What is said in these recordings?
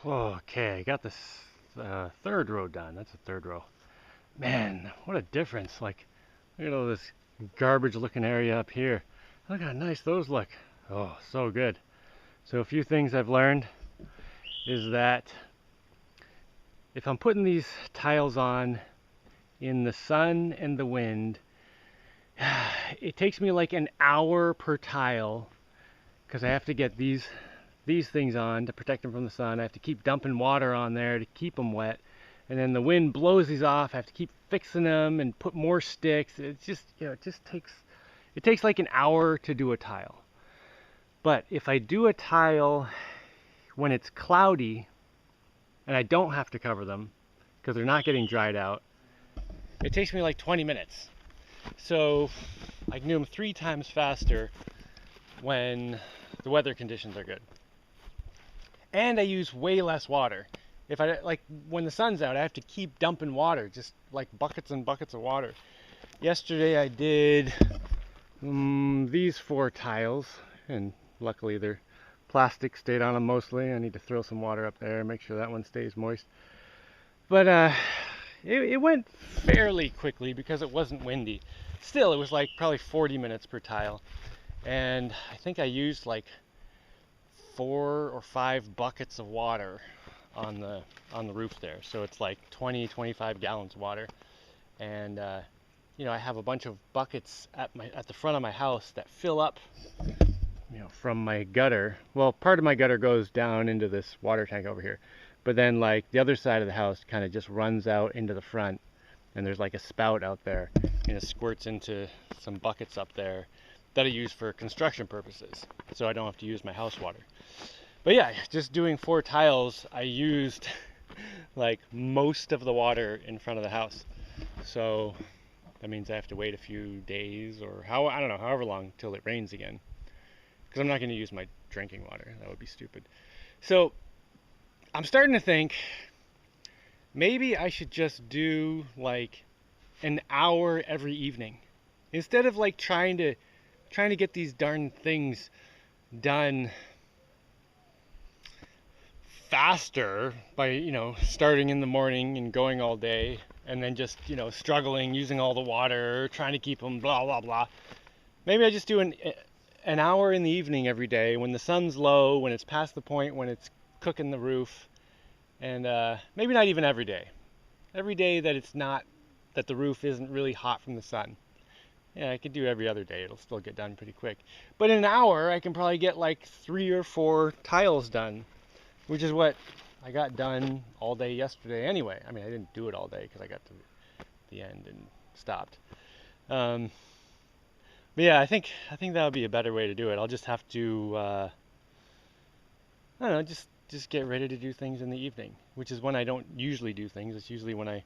Okay, I got this third row done. That's a third row. Man, what a difference. Like, look at all this garbage looking area up here. Look how nice those look. Oh, so good. So a few things I've learned is that if I'm putting these tiles on in the sun and the wind, it takes me like an hour per tile because I have to get these things on to protect them from the sun. I have to keep dumping water on there to keep them wet. And then the wind blows these off. I have to keep fixing them and put more sticks. It's just, it takes like an hour to do a tile. But if I do a tile when it's cloudy and I don't have to cover them because they're not getting dried out, it takes me like 20 minutes. So I can do them 3 times faster when the weather conditions are good. And I use way less water. If I, like, when the sun's out, I have to keep dumping water, just like buckets and buckets of water. Yesterday I did these 4 tiles, and luckily their plastic stayed on them mostly. I need to throw some water up there, make sure that one stays moist. But it went fairly quickly because it wasn't windy. Still, it was like probably 40 minutes per tile. And I think I used like 4 or 5 buckets of water on the roof there, so it's like 20-25 gallons of water. And I have a bunch of buckets at the front of my house that fill up from my gutter. Well, part of my gutter goes down into this water tank over here, but then like the other side of the house kind of just runs out into the front, and there's like a spout out there and it squirts into some buckets up there that I use for construction purposes, so I don't have to use my house water. But yeah, just doing 4 tiles, I used like most of the water in front of the house. So that means I have to wait a few days or I don't know, however long till it rains again. Because I'm not going to use my drinking water. That would be stupid. So I'm starting to think maybe I should just do like an hour every evening. Instead of like trying to get these darn things done faster by starting in the morning and going all day, and then just struggling using all the water, trying to keep them blah blah blah. Maybe I just do an hour in the evening every day when the sun's low, when it's past the point when it's cooking the roof, and maybe not even every day. Every day that it's not, that the roof isn't really hot from the sun. Yeah, I could do every other day. It'll still get done pretty quick. But in an hour, I can probably get like 3 or 4 tiles done, which is what I got done all day yesterday anyway. I mean, I didn't do it all day because I got to the end and stopped. But yeah, I think that would be a better way to do it. I'll just have to, I don't know, just get ready to do things in the evening, which is when I don't usually do things. It's usually when I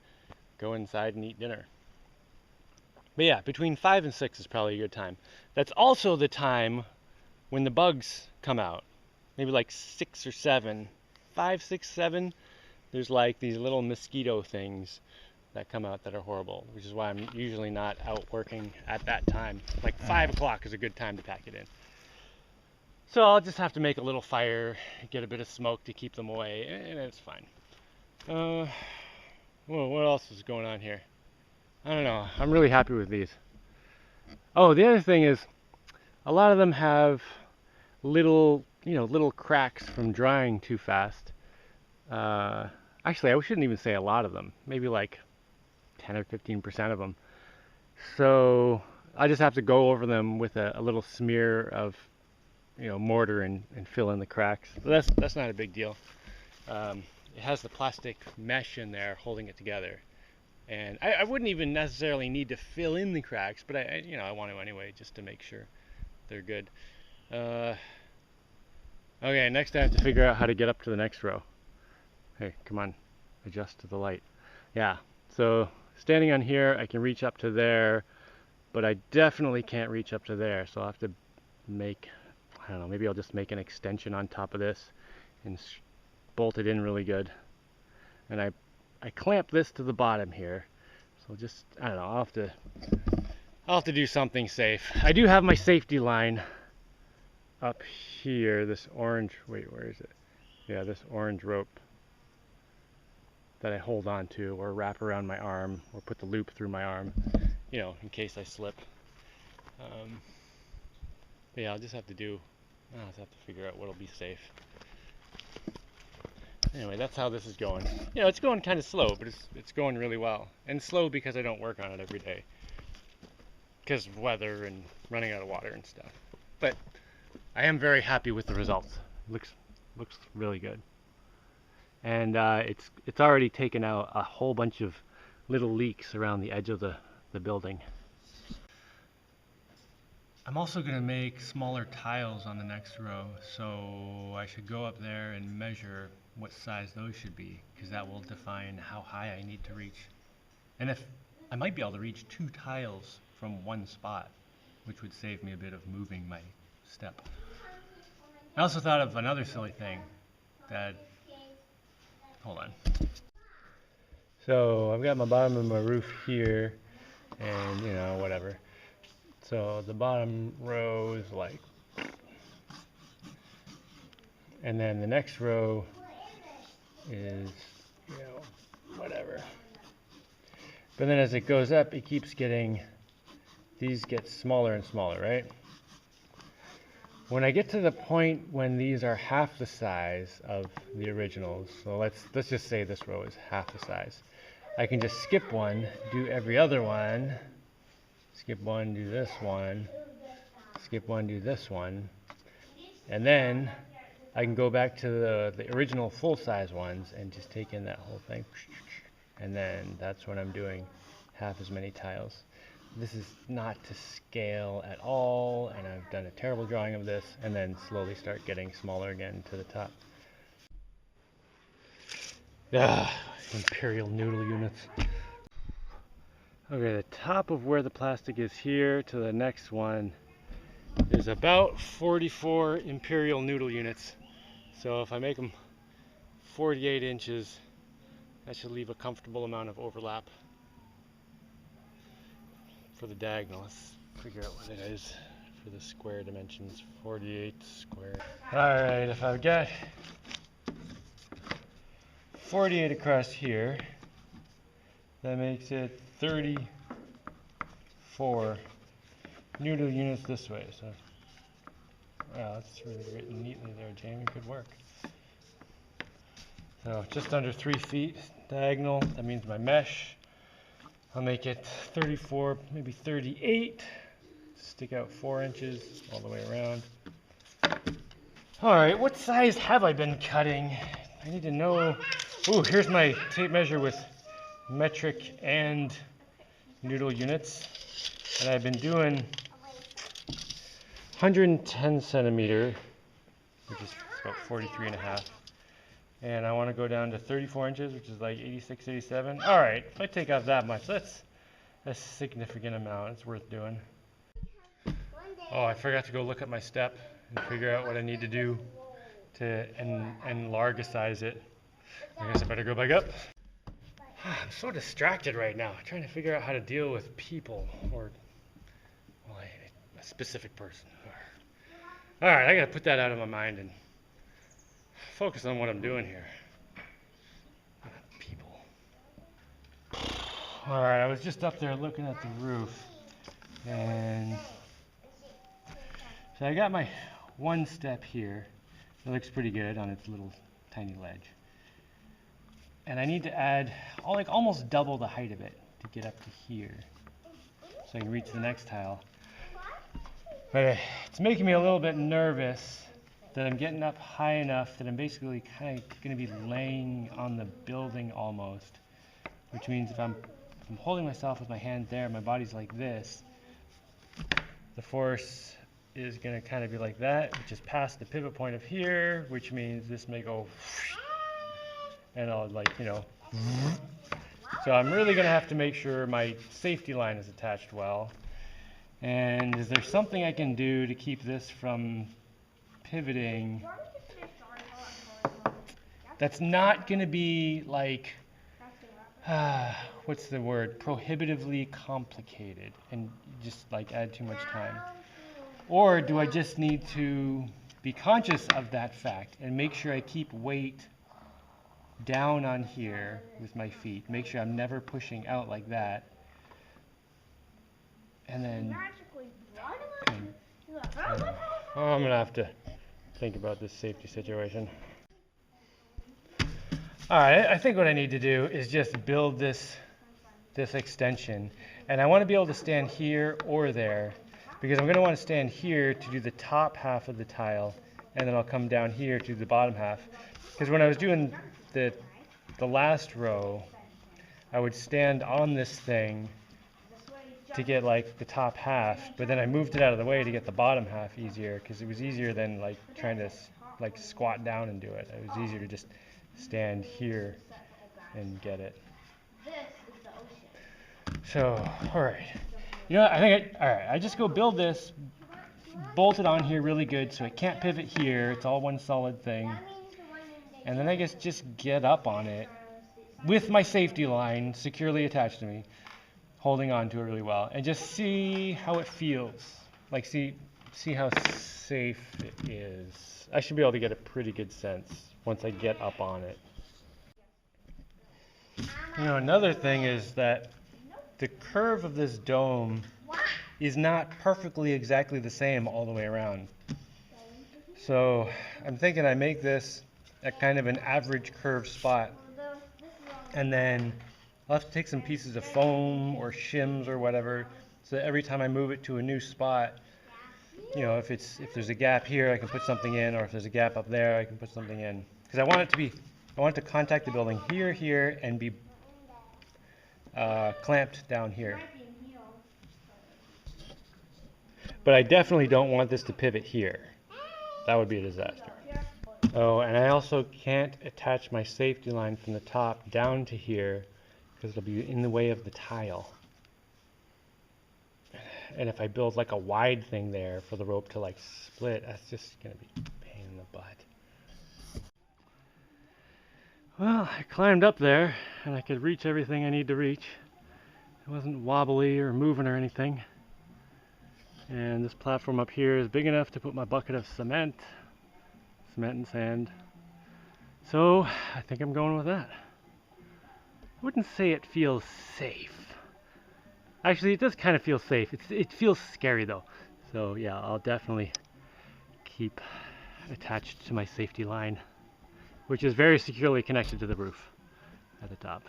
go inside and eat dinner. But yeah, between 5 and 6 is probably a good time. That's also the time when the bugs come out. Maybe like 6 or 7. 5, 6, 7. There's like these little mosquito things that come out that are horrible, which is why I'm usually not out working at that time. Like 5 o'clock is a good time to pack it in. So I'll just have to make a little fire, get a bit of smoke to keep them away, and it's fine. Well, what else is going on here? I don't know. I'm really happy with these. Oh, the other thing is, a lot of them have little cracks from drying too fast. Actually, I shouldn't even say a lot of them. Maybe like 10 or 15% of them. So I just have to go over them with a little smear of mortar and fill in the cracks. But that's not a big deal. It has the plastic mesh in there holding it together. And I wouldn't even necessarily need to fill in the cracks, but I want to anyway, just to make sure they're good. Okay, next I have to figure out how to get up to the next row. Hey, come on, adjust to the light. Yeah, so standing on here, I can reach up to there, but I definitely can't reach up to there, so I'll have to make, I don't know, maybe I'll just make an extension on top of this and bolt it in really good. And I clamp this to the bottom here, so just, I don't know, I'll have to do something safe. I do have my safety line up here, this orange, wait, where is it? Yeah, this orange rope that I hold on to or wrap around my arm or put the loop through my arm, you know, in case I slip. But yeah, I'll just have to figure out what'll be safe. Anyway, that's how this is going. You know, it's going kind of slow, but it's going really well. And slow because I don't work on it every day. Because of weather and running out of water and stuff. But I am very happy with the results. Looks really good. And it's already taken out a whole bunch of little leaks around the edge of the building. I'm also going to make smaller tiles on the next row, so I should go up there and measure what size those should be, because that will define how high I need to reach. And if I might be able to reach 2 tiles from one spot, which would save me a bit of moving my step. I also thought of another silly thing that, hold on. So I've got my bottom of my roof here, and you know, whatever. So the bottom row is like, and then the next row is, you know, whatever. But then as it goes up, it keeps getting, these get smaller and smaller, right? When I get to the point when these are half the size of the originals, so let's just say this row is half the size, I can just skip one, do every other one, skip one, do this one, skip one, do this one, and then I can go back to the original full-size ones and just take in that whole thing, and then that's when I'm doing half as many tiles. This is not to scale at all, and I've done a terrible drawing of this, and then slowly start getting smaller again to the top. Imperial noodle units. Okay, the top of where the plastic is here to the next one is about 44 imperial noodle units. So if I make them 48 inches, that should leave a comfortable amount of overlap for the diagonal. Let's figure out what it is for the square dimensions. 48 squared. Alright, if I've got 48 across here, that makes it 34 noodle units this way. So, wow, that's really written neatly there, Jamie. Good work. So just under 3 feet diagonal. That means my mesh. I'll make it 34, maybe 38. Stick out 4 inches all the way around. All right, what size have I been cutting? I need to know. Ooh, here's my tape measure with metric and noodle units. And I've been doing 110 centimeter, which is about 43 and a half. And I want to go down to 34 inches, which is like 86, 87. All right, if I take off that much, that's a significant amount. It's worth doing. Oh, I forgot to go look at my step and figure out what I need to do to enlargicize it. I guess I better go back up. I'm so distracted right now, trying to figure out how to deal with people or, well, a specific person. All right, I gotta put that out of my mind and focus on what I'm doing here. People. All right, I was just up there looking at the roof, and so I got my one step here. It looks pretty good on its little tiny ledge. And I need to add like almost double the height of it to get up to here, so I can reach the next tile. But it's making me a little bit nervous that I'm getting up high enough that I'm basically kind of going to be laying on the building almost, which means if I'm holding myself with my hand there, my body's like this, the force is going to kind of be like that, which is past the pivot point of here, which means this may go, and I'll like, you know, so I'm really going to have to make sure my safety line is attached well. And is there something I can do to keep this from pivoting that's not going to be like, what's the word, prohibitively complicated and just like add too much time? Or do I just need to be conscious of that fact and make sure I keep weight down on here with my feet. Make sure I'm never pushing out like that. And then I'm gonna have to think about this safety situation. All right, I think what I need to do is just build this extension, and I want to be able to stand here or there, because I'm going to want to stand here to do the top half of the tile, and then I'll come down here to do the bottom half. Because when I was doing the last row, I would stand on this thing to get like the top half, but then I moved it out of the way to get the bottom half easier, because it was easier than like trying to like squat down and do it. It was easier to just stand here and get it. So, all right. You know what, I just go build this, bolt it on here really good so it can't pivot here. It's all one solid thing. And then I guess just get up on it with my safety line securely attached to me, holding on to it really well, and just see how it feels. Like see how safe it is. I should be able to get a pretty good sense once I get up on it. You know, another thing is that the curve of this dome is not perfectly exactly the same all the way around. So I'm thinking I make this at kind of an average curve spot, and then I'll have to take some pieces of foam or shims or whatever, so that every time I move it to a new spot, you know, if there's a gap here, I can put something in, or if there's a gap up there, I can put something in. Because I want it to contact the building here, and be clamped down here. But I definitely don't want this to pivot here. That would be a disaster. Oh, and I also can't attach my safety line from the top down to here because it'll be in the way of the tile. And if I build like a wide thing there for the rope to like split, that's just gonna be a pain in the butt. Well, I climbed up there and I could reach everything I need to reach. It wasn't wobbly or moving or anything. And this platform up here is big enough to put my bucket of cement and sand. So I think I'm going with that. I wouldn't say it feels safe. Actually, it does kind of feel safe. It feels scary though. So yeah, I'll definitely keep attached to my safety line, which is very securely connected to the roof at the top.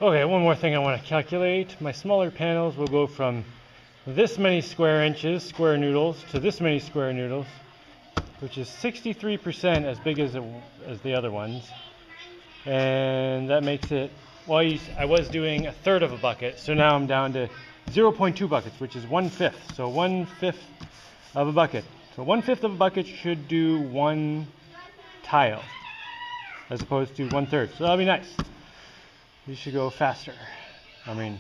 Okay, one more thing I want to calculate. My smaller panels will go from this many square inches, square noodles, to this many square noodles, which is 63% as big as the other ones. And that makes it, well, I was doing a third of a bucket, so now I'm down to 0.2 buckets, which is 1/5. So 1/5 of a bucket. So 1/5 of a bucket should do one tile, as opposed to 1/3. So that'll be nice. You should go faster. I mean,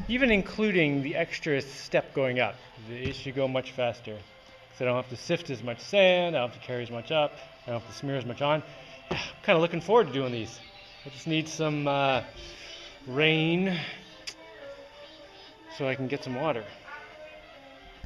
even including the extra step going up, it should go much faster. So I don't have to sift as much sand, I don't have to carry as much up, I don't have to smear as much on. I'm kind of looking forward to doing these. I just need some rain so I can get some water.